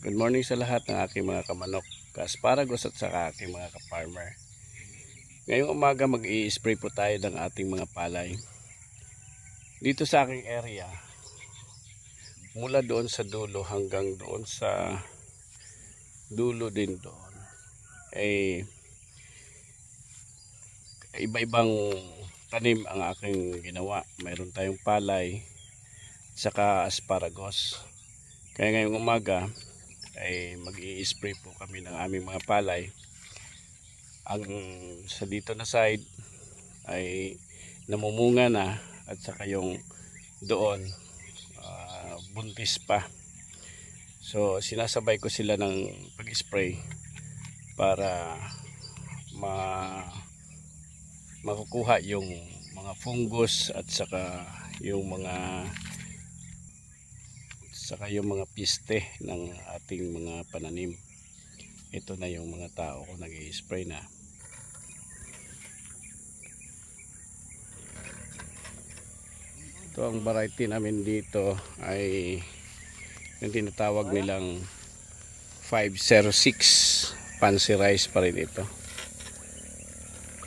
Good morning sa lahat ng aking mga kamanok, ka-asparagus at saka aking mga ka-farmer. Ngayong umaga mag-i-spray po tayo ng ating mga palay. Dito sa aking area, mula doon sa dulo hanggang doon sa dulo din doon, ay iba-ibang tanim ang aking ginawa. Mayroon tayong palay at saka asparagus. Kaya ngayong umaga ay mag-i-spray po kami ng aming mga palay. Ang sa dito na side ay namumunga na at saka yung doon buntis pa. So sinasabay ko sila ng pag-spray para makukuha yung mga fungus at saka yung mga piste ng ating mga pananim. Ito na yung mga tao ko nag-i-spray na. Ito ang variety namin dito ay yung tinatawag nilang 506 fancy rice pa rin ito.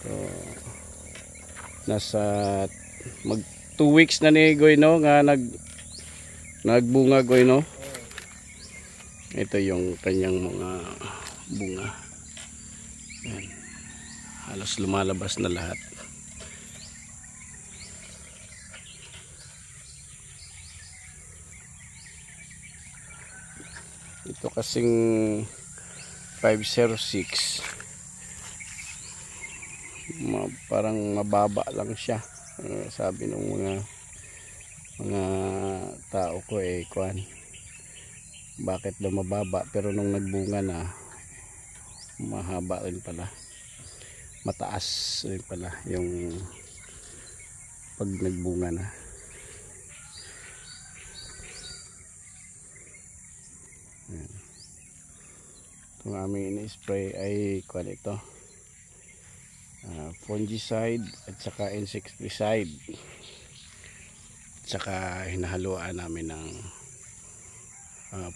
So, nasa mag 2 weeks na ni Goyno nga nagbunga Goyno. Ito yung kanyang mga bunga. Ayan. Halos lumalabas na lahat. Ito kasing 506 parang mababa lang siya. Sabi ng mga tao ko kuan, bakit daw mababa, pero nung nagbunga na mahaba rin pala, mataas rin pala yung pag nagbunga na. Itong aming ini-spray ay kuan ito, fungicide at saka insecticide. Tsaka hinahaluan namin ng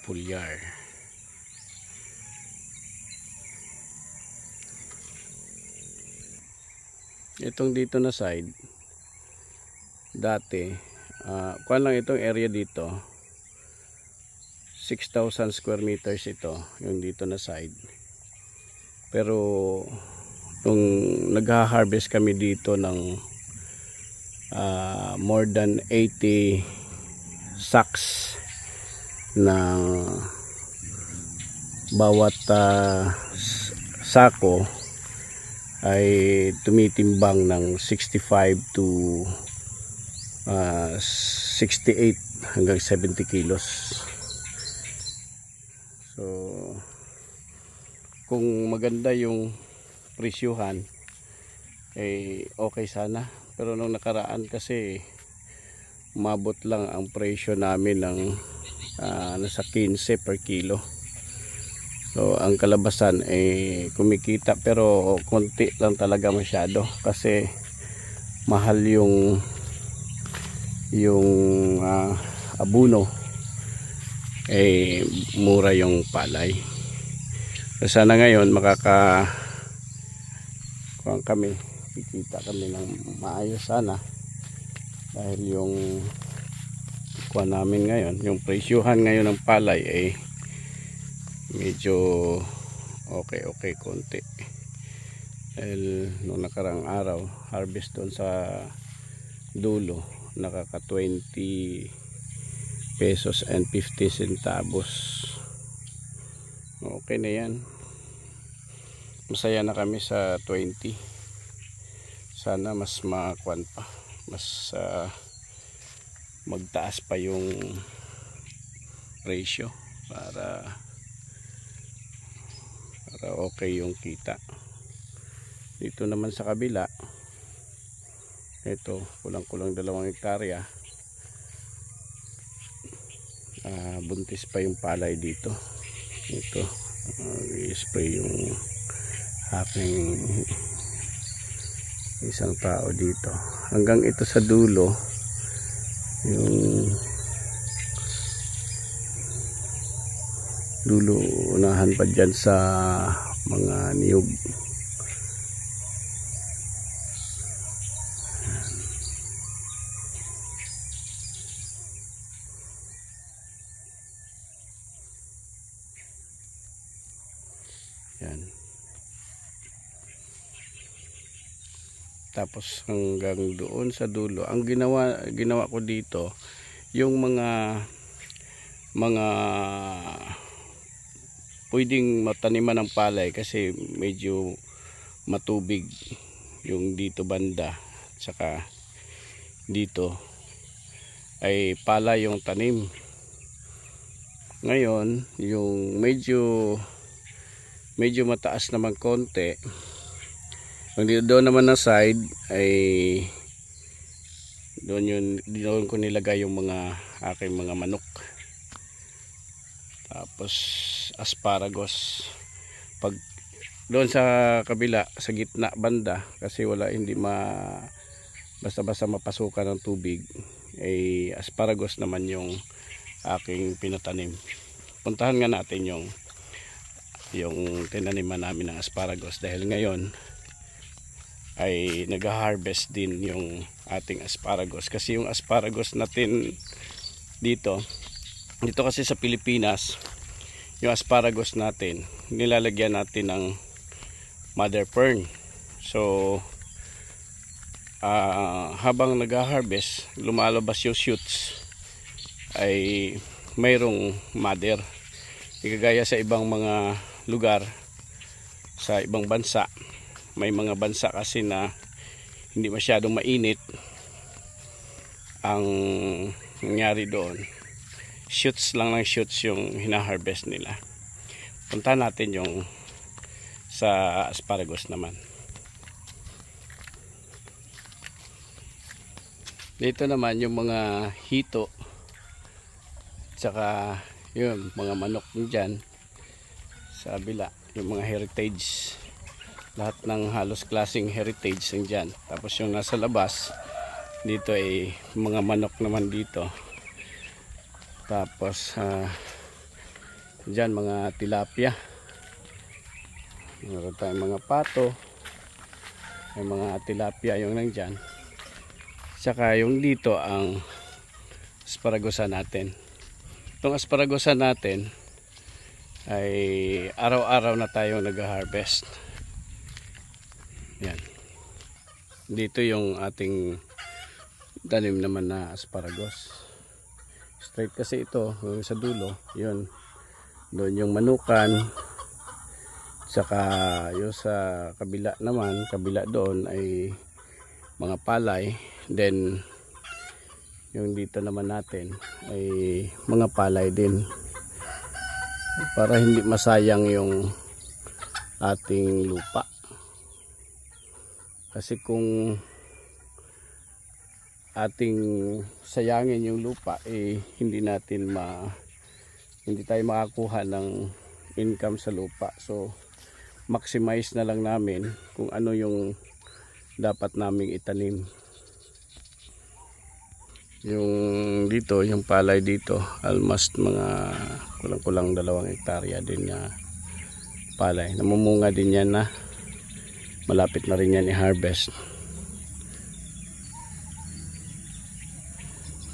foliar. Itong dito na side, dati kuan lang itong area dito, 6,000 square meters ito, yung dito na side. Pero nung nagha-harvest kami dito ng more than 80 sacks na bawat sako ay tumitimbang ng 65 to 68 hanggang 70 kilos. So kung maganda yung presyuhan okay sana. Pero nung nakaraan kasi umabot lang ang presyo namin ng nasa 15 per kilo. So ang kalabasan kumikita, pero konti lang talaga masyado kasi mahal yung abuno, mura yung palay. So sana ngayon kikita kami ng maayos sana, dahil yung kuha namin ngayon, yung presyuhan ngayon ng palay medyo okay konti, dahil nung nakarang araw harvest doon sa dulo nakaka 20 pesos and 50 centavos. Okay na yan, masaya na kami sa 20. Sana mas makuan pa, mas magtaas pa yung ratio para okay yung kita. Dito naman sa kabila, ito kulang-kulang 2 hektarya, buntis pa yung palay dito. Ito i-spray yung aking isang tao dito hanggang ito sa dulo, dulo unahan pa dyan sa mga niyog. Yan. Tapos hanggang doon sa dulo. Ang ginawa ko dito, yung mga pwedeng mataniman ng palay kasi medyo matubig yung dito banda, saka dito ay palay yung tanim. Ngayon yung medyo mataas naman konti, ang doon naman na side ay doon ko nilagay yung mga aking mga manok. Tapos asparagus pag doon sa kabila sa gitna banda, kasi hindi basta-basta mapasukan ng tubig, ay asparagus naman yung aking pinatanim. Puntahan nga natin yung tinaniman namin ng asparagus, dahil ngayon ay nag-harvest din yung ating asparagus. Kasi yung asparagus natin dito kasi sa Pilipinas, yung asparagus natin nilalagyan natin ng mother fern. So habang nag-harvest, lumalabas yung shoots, ay mayroong mother. Ikagaya sa ibang mga lugar, sa ibang bansa, may mga bansa kasi na hindi masyadong mainit, ang nangyari doon, shoots lang ng shoots yung hina-harvest nila. Punta natin yung sa asparagus naman. Dito naman yung mga hito, tsaka yun mga manok dyan sa kabila, yung mga heritage, lahat ng halos klaseng heritage dyan. Tapos yung nasa labas dito ay mga manok naman dito. Tapos dyan mga tilapia, meron tayong mga pato, may mga tilapia yung nandyan. Saka yung dito ang asparagusan natin. Itong asparagusan natin ay araw-araw na tayong nag-harvest. Yan. Dito yung ating tanim naman na asparagus. Straight kasi ito, yung sa dulo, yun. Doon yung manukan. Saka yung sa kabila naman, kabila doon ay mga palay. Then yung dito naman natin ay mga palay din, para hindi masayang yung ating lupa. Kasi kung ating sayangin yung lupa, hindi tayo makakuha ng income sa lupa. So maximize na lang namin kung ano yung dapat naming itanim. Yung dito, yung palay dito, almost mga kulang-kulang 2 hektarya din na palay. Namumunga din yan na malapit na rin yan i-harvest.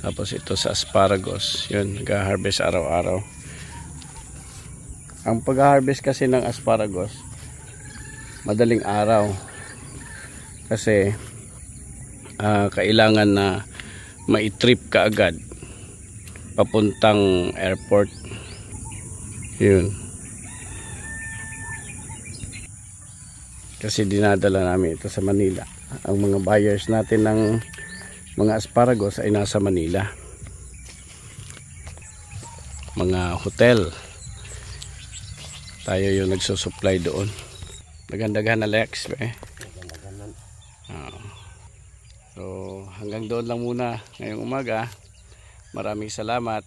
Tapos ito sa asparagus, yun, nag-harvest araw-araw. Ang pag-harvest kasi ng asparagus, madaling araw. Kasi kailangan na mai-trip ka agad papuntang airport. Yun. Kasi dinadala namin ito sa Manila. Ang mga buyers natin ng mga asparagus ay nasa Manila. Mga hotel. Tayo yung nagsusupply doon. Nagandagahan na Lex. So hanggang doon lang muna ngayong umaga. Maraming salamat.